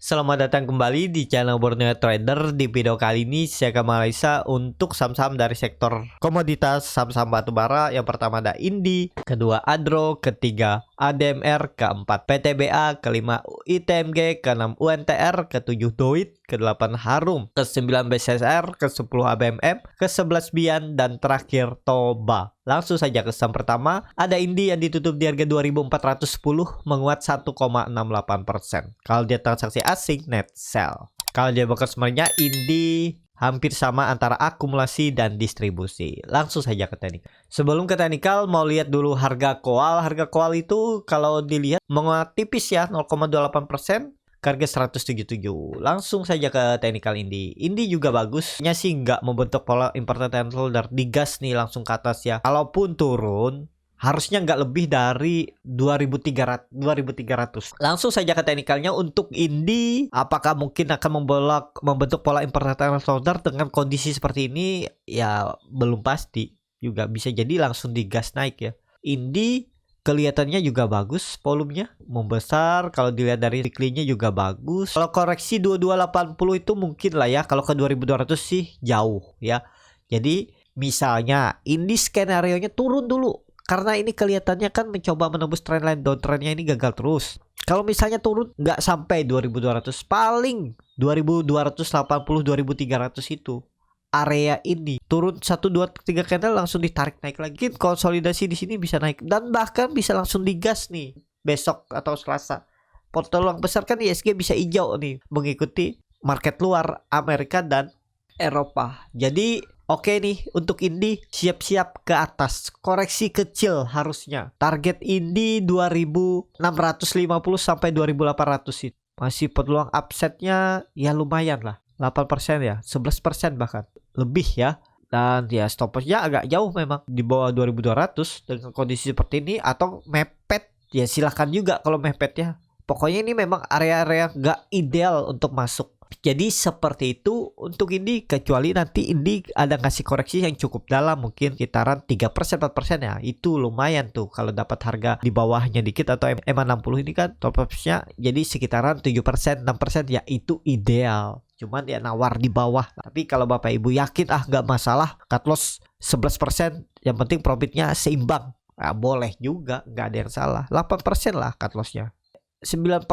Selamat datang kembali di channel Borneo Trader. Di video kali ini saya akan menganalisa untuk saham-saham dari sektor komoditas, saham-saham batubara. Yang pertama ada Indi, kedua Adro, ketiga ADMR, keempat PTBA, kelima ITMG, keenam UNTR, ketujuh Doit, ke-8 Harum, ke-9 BCSR, ke-10 ABMM, ke-11 Bian, dan terakhir Toba. Langsung saja ke saham pertama, ada Indi yang ditutup di harga 2410 menguat 1,68%. Kalau dia transaksi asing, net sell. Kalau dia broker sebenarnya Indi hampir sama antara akumulasi dan distribusi. Langsung saja ke teknikal. Sebelum ke teknikal, mau lihat dulu harga koal. Harga koal itu kalau dilihat menguat tipis ya, 0,28%. Harga 177. Langsung saja ke teknikal Indi. Indi juga bagusnya sih nggak membentuk pola important and holder. Digas nih langsung ke atas ya. Kalaupun turun harusnya nggak lebih dari 2300. Langsung saja ke teknikalnya untuk Indi. Apakah mungkin akan membentuk pola important and holder dengan kondisi seperti ini? Ya belum pasti. Juga bisa jadi langsung digas naik ya. Indi kelihatannya juga bagus, volumenya membesar. Kalau dilihat dari weekly-nya juga bagus. Kalau koreksi 2280 itu mungkin lah ya. Kalau ke 2200 sih jauh ya. Jadi misalnya ini skenario-nya turun dulu, karena ini kelihatannya kan mencoba menembus trendline downtrendnya ini gagal terus. Kalau misalnya turun nggak sampai 2200, paling 2280, 2300 itu area ini turun 1 2 3 candle langsung ditarik naik lagi. Konsolidasi di sini bisa naik dan bahkan bisa langsung digas nih besok atau Selasa. Peluang besar kan ISG bisa hijau nih mengikuti market luar Amerika dan Eropa. Jadi oke nih untuk Indi siap-siap ke atas. Koreksi kecil harusnya. Target Indi 2650 sampai 2800 itu. Masih peluang upsetnya ya lumayan lah. 8% ya, 11% bahkan lebih ya. Dan ya stop loss-nya agak jauh memang di bawah 2200 dengan kondisi seperti ini. Atau mepet ya silahkan juga kalau mepet ya. Pokoknya ini memang area-area gak ideal untuk masuk. Jadi seperti itu untuk Indi, kecuali nanti Indi ada ngasih koreksi yang cukup dalam, mungkin sekitaran 3% 4% ya. Itu lumayan tuh kalau dapat harga di bawahnya dikit atau M60 ini kan top loss-nya jadi sekitaran 7% 6% ya, itu ideal. Cuman ya nawar di bawah. Tapi kalau Bapak Ibu yakin nggak masalah cut loss 11%, yang penting profitnya seimbang, boleh juga, nggak ada yang salah. 8% lah cut loss-nya, 9%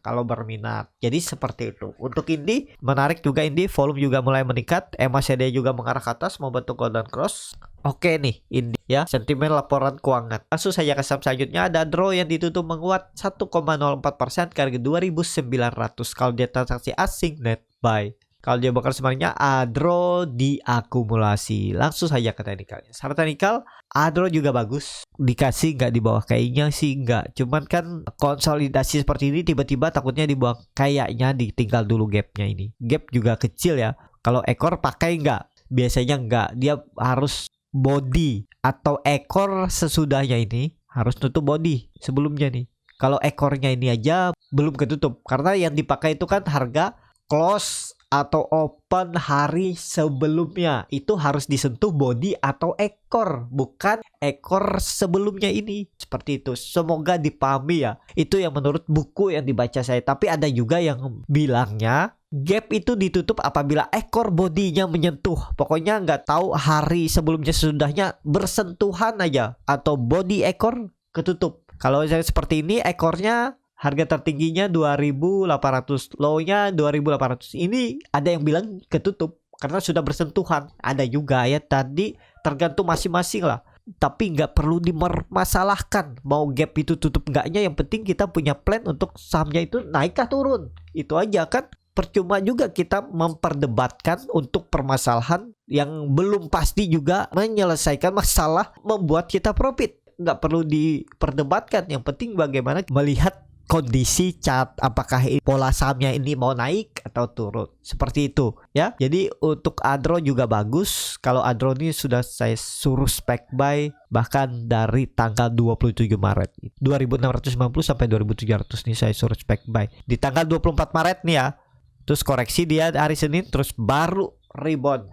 kalau berminat. Jadi seperti itu. Untuk Indi menarik juga, Indi volume juga mulai meningkat, MACD juga mengarah ke atas membentuk golden cross. Oke nih Indi ya, sentimen laporan keuangan. Langsung saja ke saham selanjutnya ada Adro yang ditutup menguat 1,04% ke harga 2900. Kalau dia transaksi asing net buy. Kalau dia bakal sebenarnya Adro diakumulasi. Langsung saja ke teknikalnya. Secara teknikal Adro juga bagus. Dikasih nggak di bawah, kayaknya sih nggak. Cuman kan konsolidasi seperti ini tiba-tiba takutnya di bawah. Kayaknya ditinggal dulu gapnya ini. Gap juga kecil ya. Kalau ekor pakai nggak? Biasanya nggak. Dia harus body atau ekor sesudahnya ini harus tutup body sebelumnya nih. Kalau ekornya ini aja belum ketutup. Karena yang dipakai itu kan harga close atau open hari sebelumnya. Itu harus disentuh body atau ekor, bukan ekor sebelumnya ini. Seperti itu. Semoga dipahami ya. Itu yang menurut buku yang dibaca saya. Tapi ada juga yang bilangnya gap itu ditutup apabila ekor bodinya menyentuh. Pokoknya nggak tahu hari sebelumnya sesudahnya bersentuhan aja, atau body ekor ketutup. Kalau saya seperti ini, ekornya harga tertingginya 2800, low-nya 2800. Ini ada yang bilang ketutup karena sudah bersentuhan. Ada juga ya, tadi tergantung masing-masing lah. Tapi nggak perlu dipermasalahkan mau gap itu tutup enggaknya. Yang penting kita punya plan untuk sahamnya itu naik kah turun. Itu aja kan. Percuma juga kita memperdebatkan untuk permasalahan yang belum pasti juga menyelesaikan masalah membuat kita profit. Nggak perlu diperdebatkan. Yang penting bagaimana melihat kondisi chart, apakah pola sahamnya ini mau naik atau turun, seperti itu ya. Jadi untuk Adro juga bagus. Kalau Adro ini sudah saya suruh spec buy bahkan dari tanggal 27 Maret 2690 sampai 2700 nih saya suruh spec buy. Di tanggal 24 Maret nih ya, terus koreksi dia hari Senin, terus baru rebound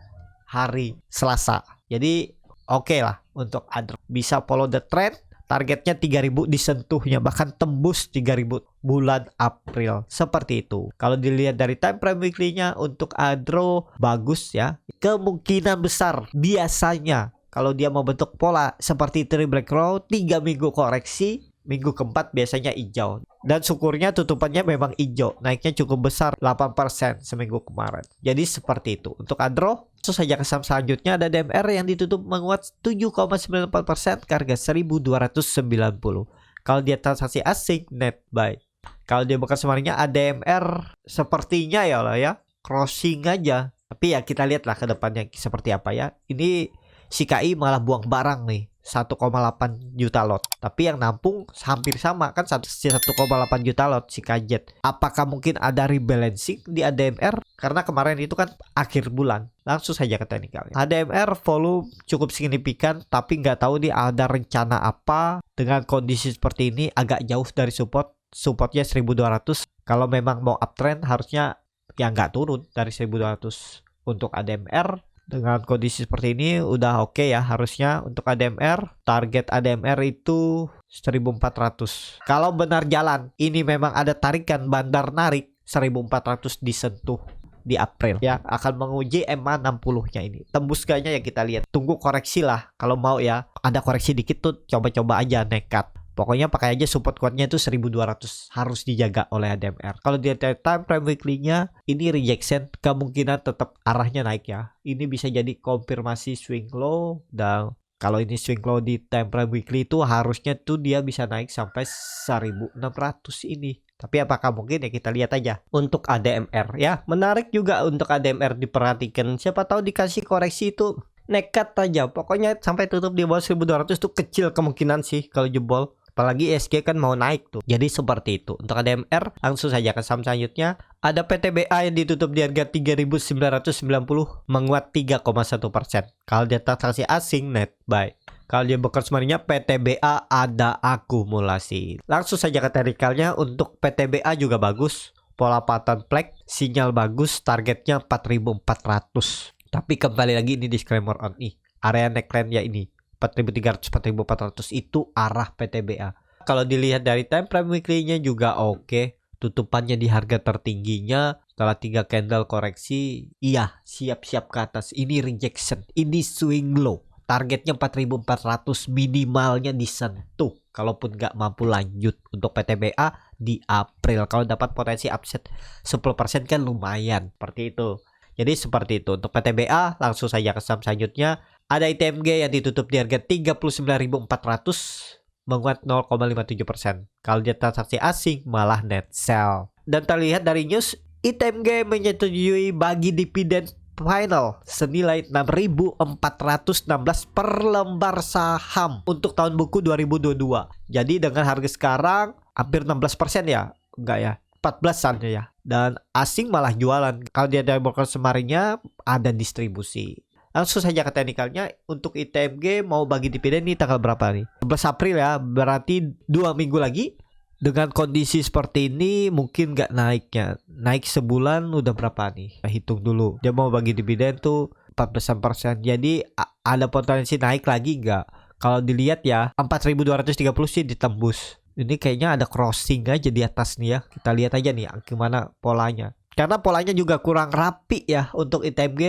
hari Selasa. Jadi oke lah untuk Adro, bisa follow the trend. targetnya 3.000 disentuhnya, bahkan tembus 3.000 bulan April. Seperti itu. Kalau dilihat dari time frame weekly-nya untuk Adro bagus ya. Kemungkinan besar biasanya kalau dia mau bentuk pola seperti Three Black Row, 3 minggu koreksi, minggu keempat biasanya hijau. Dan syukurnya tutupannya memang hijau. Naiknya cukup besar 8% seminggu kemarin. Jadi seperti itu. Untuk Adro, langsung saja ke saham selanjutnya ada DMR yang ditutup menguat 7,94% ke harga 1.290. Kalau dia transaksi asing net buy. Kalau dia bekas kemarinnya ADMR sepertinya ya lah ya crossing aja. Tapi ya kita lihatlah ke depannya seperti apa ya. Ini si KI malah buang barang nih 1,8 juta lot. Tapi yang nampung hampir sama kan 1,8 juta lot si Kajet. Apakah mungkin ada rebalancing di ADMR? Karena kemarin itu kan akhir bulan. Langsung saja ke teknikalnya. ADMR volume cukup signifikan, tapi nggak tahu nih ada rencana apa. Dengan kondisi seperti ini agak jauh dari support. Supportnya 1.200. Kalau memang mau uptrend harusnya ya nggak turun dari 1.200 untuk ADMR. Dengan kondisi seperti ini udah oke ya harusnya untuk ADMR. Target ADMR itu 1.400. Kalau benar jalan, ini memang ada tarikan bandar narik 1.400 disentuh di April ya, akan menguji EMA 60-nya ini. Tembus gaknya ya kita lihat. Tunggu koreksi lah kalau mau ya. Ada koreksi dikit tuh coba-coba aja nekat. Pokoknya pakai aja support kuatnya itu 1.200 harus dijaga oleh ADMR. Kalau di time frame weekly-nya ini rejection, kemungkinan tetap arahnya naik ya. Ini bisa jadi konfirmasi swing low, dan kalau ini swing low di time frame weekly itu harusnya tuh dia bisa naik sampai 1.600 ini. Tapi apakah mungkin ya kita lihat aja untuk ADMR ya. Menarik juga untuk ADMR diperhatikan. Siapa tahu dikasih koreksi itu nekat aja. Pokoknya sampai tutup di bawah 1.200 itu kecil kemungkinan sih kalau jebol. Apalagi ESG kan mau naik tuh. Jadi seperti itu. Untuk ADMR langsung saja ke saham selanjutnya. Ada PTBA yang ditutup di harga 3.990 menguat 3,1%. Kalau dia transaksi asing net buy. Kalau dia bekas kemarinnya PTBA ada akumulasi. Langsung saja ke teknikalnya. Untuk PTBA juga bagus. Pola pattern flag, sinyal bagus, targetnya 4.400. Tapi kembali lagi ini disclaimer on nih. Area neckline ya ini 4.300 4.400 itu arah PTBA. Kalau dilihat dari time frame weekly-nya juga oke. Tutupannya di harga tertingginya setelah 3 candle koreksi. Iya, siap-siap ke atas. Ini rejection, ini swing low. Targetnya 4.400 minimalnya disentuh. Kalaupun nggak mampu lanjut untuk PTBA di April. Kalau dapat potensi upset 10% kan lumayan. Seperti itu. Jadi seperti itu. Untuk PTBA langsung saja ke saham selanjutnya. Ada ITMG yang ditutup di harga 39.400 menguat 0,57%. Kalau dia transaksi asing malah net sell. Dan terlihat dari news ITMG menyetujui bagi dividen final senilai 6.416 per lembar saham untuk tahun buku 2022. Jadi dengan harga sekarang hampir 16% ya. Enggak ya, 14-an ya. Dan asing malah jualan. Kalau dia dari broker semarinya ada distribusi. Langsung saja ke teknikalnya. Untuk ITMG mau bagi dividen ini tanggal berapa nih? 11 April ya. Berarti 2 minggu lagi. Dengan kondisi seperti ini mungkin nggak naiknya. Naik sebulan udah berapa nih? Kita hitung dulu. Dia mau bagi dividen tuh 14%. Jadi ada potensi naik lagi nggak? Kalau dilihat ya 4.230 sih ditembus. Ini kayaknya ada crossing aja di atas nih ya. Kita lihat aja nih gimana polanya. Karena polanya juga kurang rapi ya untuk ITMG.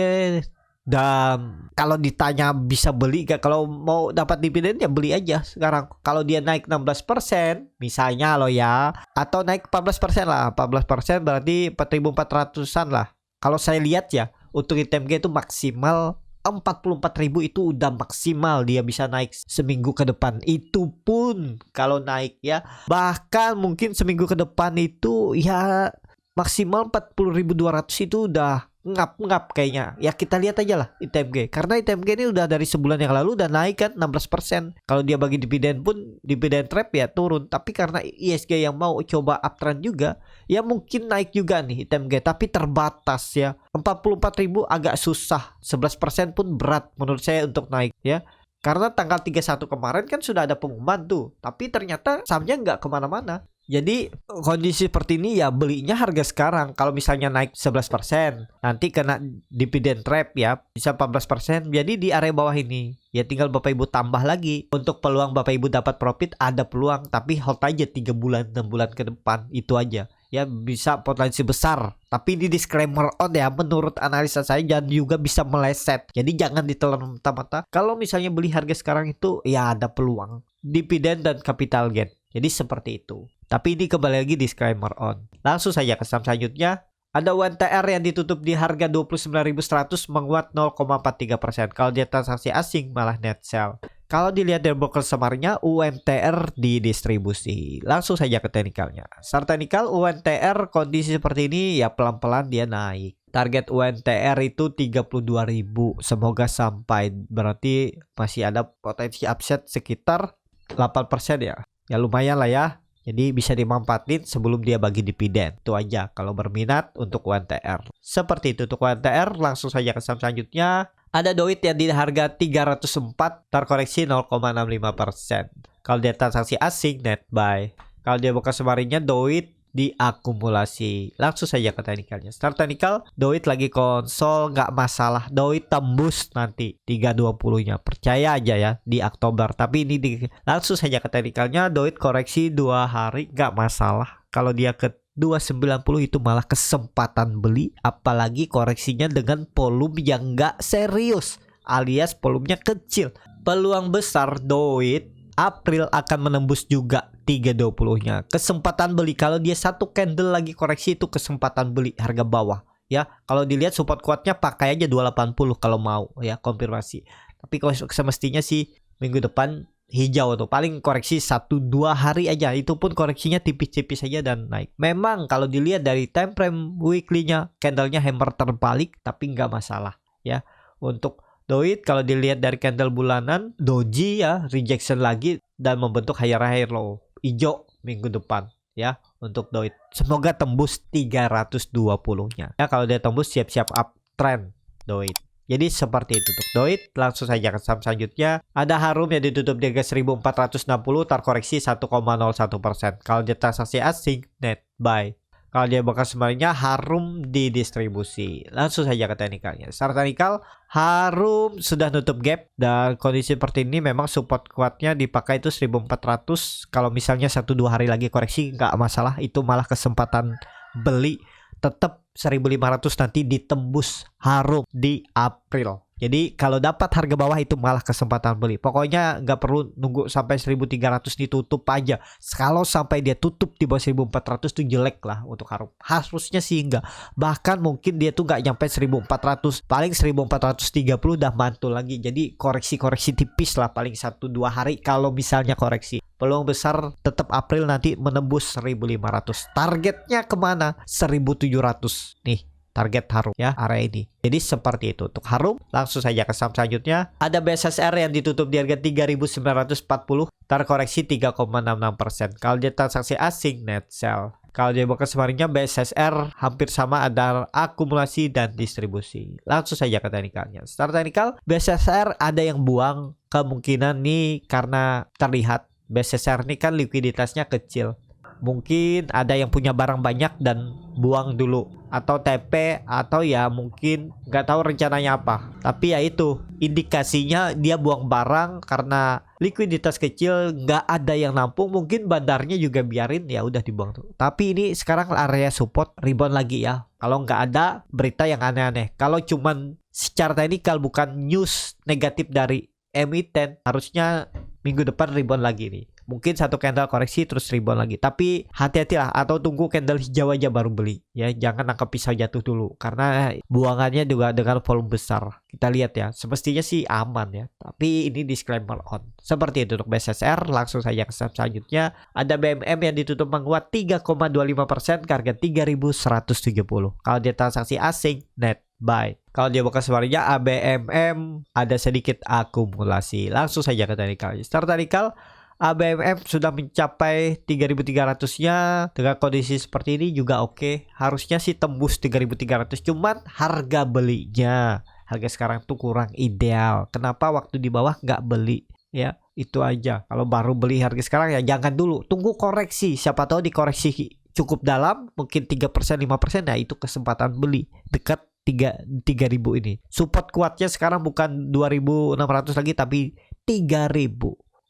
Dan kalau ditanya bisa beli gak, kalau mau dapat dividen ya beli aja sekarang. Kalau dia naik 16% misalnya lo ya, atau naik 14% lah, 14% berarti 4.400an lah. Kalau saya lihat ya untuk ITMG itu maksimal 44.000 itu udah maksimal dia bisa naik seminggu ke depan. Itu pun kalau naik ya, bahkan mungkin seminggu ke depan itu ya maksimal 40.200 itu udah ngap kayaknya. Ya kita lihat aja lah ITMG. Karena ITMG ini udah dari sebulan yang lalu udah naik kan 16%. Kalau dia bagi dividen pun dividen trap ya turun. Tapi karena ISG yang mau coba uptrend juga, ya mungkin naik juga nih ITMG. Tapi terbatas ya. 44.000 agak susah. 11% pun berat menurut saya untuk naik ya. Karena tanggal 31 kemarin kan sudah ada pengumuman tuh. Tapi ternyata sahamnya nggak kemana-mana. Jadi kondisi seperti ini ya belinya harga sekarang. Kalau misalnya naik 11%, nanti kena dividen trap ya, bisa 14%. Jadi di area bawah ini ya tinggal Bapak Ibu tambah lagi. Untuk peluang Bapak Ibu dapat profit ada peluang, tapi hold aja 3 bulan 6 bulan ke depan, itu aja. Ya bisa potensi besar, tapi di disclaimer on ya, menurut analisa saya, dan juga bisa meleset. Jadi jangan ditelan mentah-mentah. Kalau misalnya beli harga sekarang itu ya ada peluang dividen dan capital gain. Jadi seperti itu. Tapi ini kembali lagi disclaimer on. Langsung saja ke saham selanjutnya. Ada UNTR yang ditutup di harga 29.100 menguat 0,43%. Kalau dia transaksi asing malah net sell. Kalau dilihat dari broker semarnya, UNTR didistribusi. Langsung saja ke teknikalnya. Secara teknikal, UNTR kondisi seperti ini ya pelan-pelan dia naik. Target UNTR itu 32.000. Semoga sampai, berarti masih ada potensi upside sekitar 8% ya. Ya lumayan lah ya. Jadi bisa dimanfaatin sebelum dia bagi dividen. Itu aja kalau berminat untuk UNTR. Seperti itu untuk UNTR. Langsung saja ke saham selanjutnya. Ada Doit yang di harga 304 terkoreksi 0,65%. Kalau dia transaksi asing net buy. Kalau dia buka semarinya Doit diakumulasi. Langsung saja ke teknikalnya. Start teknikal, Doit lagi konsol, nggak masalah. Doit tembus nanti 320-nya. Percaya aja ya di Oktober. Tapi ini langsung saja ke teknikalnya. Doit koreksi 2 hari nggak masalah. Kalau dia ke 290 itu malah kesempatan beli, apalagi koreksinya dengan volume yang nggak serius, alias volumenya kecil. Peluang besar Doit April akan menembus juga 320-nya. Kesempatan beli. Kalau dia satu candle lagi koreksi itu kesempatan beli harga bawah ya. Kalau dilihat support kuatnya pakai aja 280 kalau mau ya, konfirmasi. Tapi kalau semestinya sih minggu depan hijau tuh, paling koreksi 1-2 hari aja, itu pun koreksinya tipis-tipis saja dan naik. Memang kalau dilihat dari time frame weekly-nya candlenya hammer terbalik, tapi nggak masalah ya. Untuk Doit kalau dilihat dari candle bulanan, doji ya, rejection lagi dan membentuk higher low hijau minggu depan ya untuk Doit. Semoga tembus 320-nya. Ya kalau dia tembus siap-siap uptrend Doit. Jadi seperti itu untuk Doit. Langsung saja ke saham selanjutnya. Ada Harum yang ditutup di harga 1460 terkoreksi 1,01%. Kalau dia transaksi asing net buy. Kalau dia bekas sebenarnya Harum didistribusi. Langsung saja ke teknikalnya. Secara teknikal, Harum sudah nutup gap dan kondisi seperti ini memang support kuatnya dipakai itu 1400. Kalau misalnya 1-2 hari lagi koreksi nggak masalah, itu malah kesempatan beli. Tetap 1500 nanti ditembus Harum di April. Jadi kalau dapat harga bawah itu malah kesempatan beli. Pokoknya nggak perlu nunggu sampai 1300 ditutup aja. Kalau sampai dia tutup di bawah 1400 tuh jelek lah untuk Harum. Harusnya sih enggak. Bahkan mungkin dia tuh nggak nyampe 1400. Paling 1430 udah mantul lagi. Jadi koreksi-koreksi tipis lah paling 1-2 hari kalau misalnya koreksi. Peluang besar tetap April nanti menembus 1500. Targetnya kemana? 1700. Nih. Target Harum ya area ini. Jadi seperti itu untuk Harum. Langsung saja ke saham selanjutnya. Ada BSSR yang ditutup di harga 3940 terkoreksi 3,66%. Kalau dia transaksi asing net sell. Kalau dia buka semarinya BSSR hampir sama, ada akumulasi dan distribusi. Langsung saja ke teknikalnya. Secara teknikal BSSR ada yang buang, kemungkinan nih karena terlihat BSSR ini kan likuiditasnya kecil. Mungkin ada yang punya barang banyak dan buang dulu, atau TP, atau ya mungkin nggak tahu rencananya apa. Tapi ya itu indikasinya dia buang barang karena likuiditas kecil, nggak ada yang nampung. Mungkin bandarnya juga biarin ya udah dibuang tuh. Tapi ini sekarang area support rebound lagi ya. Kalau nggak ada berita yang aneh-aneh. Kalau cuman secara teknikal bukan news negatif dari emiten, harusnya minggu depan rebound lagi nih. Mungkin satu candle koreksi terus rebound lagi. Tapi hati-hatilah, atau tunggu candle hijau aja baru beli. Ya jangan nangkep pisau jatuh dulu, karena buangannya juga dengan volume besar. Kita lihat ya, semestinya sih aman ya. Tapi ini disclaimer on. Seperti itu untuk BSSR. Langsung saja ke saham selanjutnya. Ada BMM yang ditutup menguat 3,25% ke harga 3170. Kalau dia transaksi asing net buy. Kalau dia buka sebenarnya ABMM ada sedikit akumulasi. Langsung saja ke teknikal. Start teknikal, ABMM sudah mencapai 3.300-nya. Dengan kondisi seperti ini juga oke. Harusnya sih tembus 3.300. Cuman harga belinya, harga sekarang tuh kurang ideal. Kenapa waktu di bawah nggak beli? Ya, Itu aja. Kalau baru beli harga sekarang ya jangan dulu, tunggu koreksi. Siapa tahu dikoreksi cukup dalam, mungkin 3% 5%, nah itu kesempatan beli dekat 3.000 ini. Support kuatnya sekarang bukan 2.600 lagi tapi 3.000.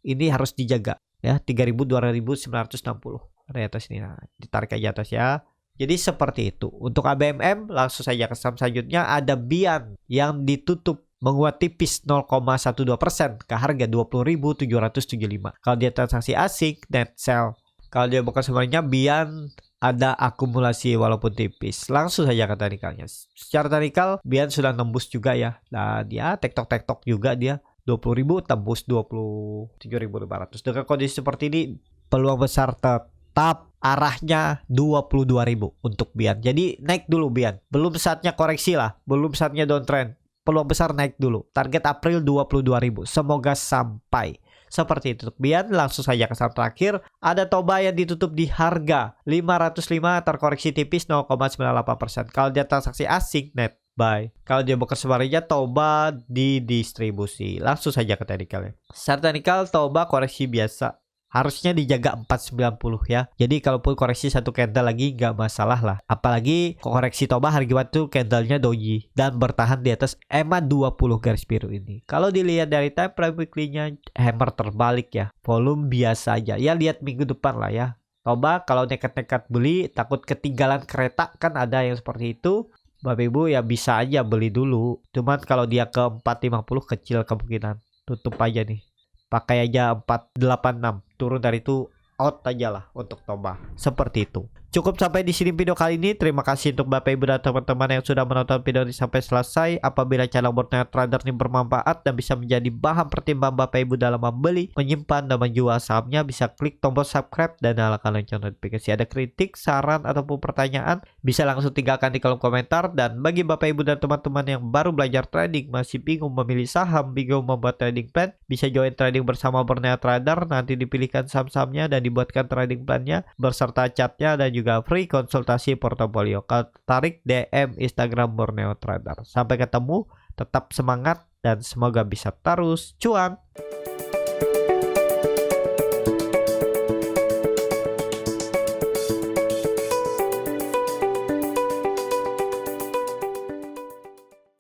Ini harus dijaga ya, 3.000 2.960. Di atas ini, nah, ditarik aja atas ya. Jadi seperti itu. Untuk ABMM langsung saja ke saham selanjutnya. Ada Bian yang ditutup menguat tipis 0,12% ke harga 20.775. Kalau dia transaksi asing, net sell. Kalau dia bukan sebenarnya Bian ada akumulasi walaupun tipis. Langsung saja ke teknikalnya. Secara teknikal Bian sudah nembus juga ya. Nah dia tektok juga dia 20.000 tembus 27.500. Dengan kondisi seperti ini peluang besar tetap arahnya 22.000 untuk Bian. Jadi naik dulu Bian. Belum saatnya koreksi lah. Belum saatnya downtrend. Peluang besar naik dulu. Target April 22.000. Semoga sampai. Seperti itu. Bian langsung saja ke saham terakhir. Ada Toba yang ditutup di harga 505 terkoreksi tipis 0,98%. Kalau dia transaksi asing net buy. Kalau dia bukan sebaliknya Toba di distribusi. Langsung saja ke teknikalnya. Secara teknikal Toba koreksi biasa. Harusnya dijaga 490 ya. Jadi kalaupun koreksi satu candle lagi nggak masalah lah. Apalagi koreksi Toba harga waktu candlenya doji dan bertahan di atas EMA 20 garis biru ini. Kalau dilihat dari time frame weekly-nya hammer terbalik ya. Volume biasa aja. Ya lihat minggu depan lah ya. Toba kalau nekat-nekat beli takut ketinggalan kereta, kan ada yang seperti itu. Bapak Ibu ya bisa aja beli dulu. Cuman kalau dia ke 450 kecil kemungkinan. Tutup aja nih. Pakai aja 486, turun dari itu out aja lah untuk Toba. Seperti itu. Cukup sampai di sini video kali ini. Terima kasih untuk Bapak Ibu dan teman-teman yang sudah menonton video ini sampai selesai. Apabila channel Borneo Trader ini bermanfaat dan bisa menjadi bahan pertimbangan Bapak Ibu dalam membeli, menyimpan dan menjual sahamnya, bisa klik tombol subscribe dan nyalakan lonceng notifikasi. Ada kritik, saran ataupun pertanyaan, bisa langsung tinggalkan di kolom komentar. Dan bagi Bapak Ibu dan teman-teman yang baru belajar trading, masih bingung memilih saham, bingung membuat trading plan, bisa join trading bersama Borneo Trader. Nanti dipilihkan saham-sahamnya dan dibuatkan trading plannya beserta chartnya dan juga free konsultasi portofolio. Kalau tertarik DM Instagram Borneo Trader. Sampai ketemu, tetap semangat dan semoga bisa terus cuan.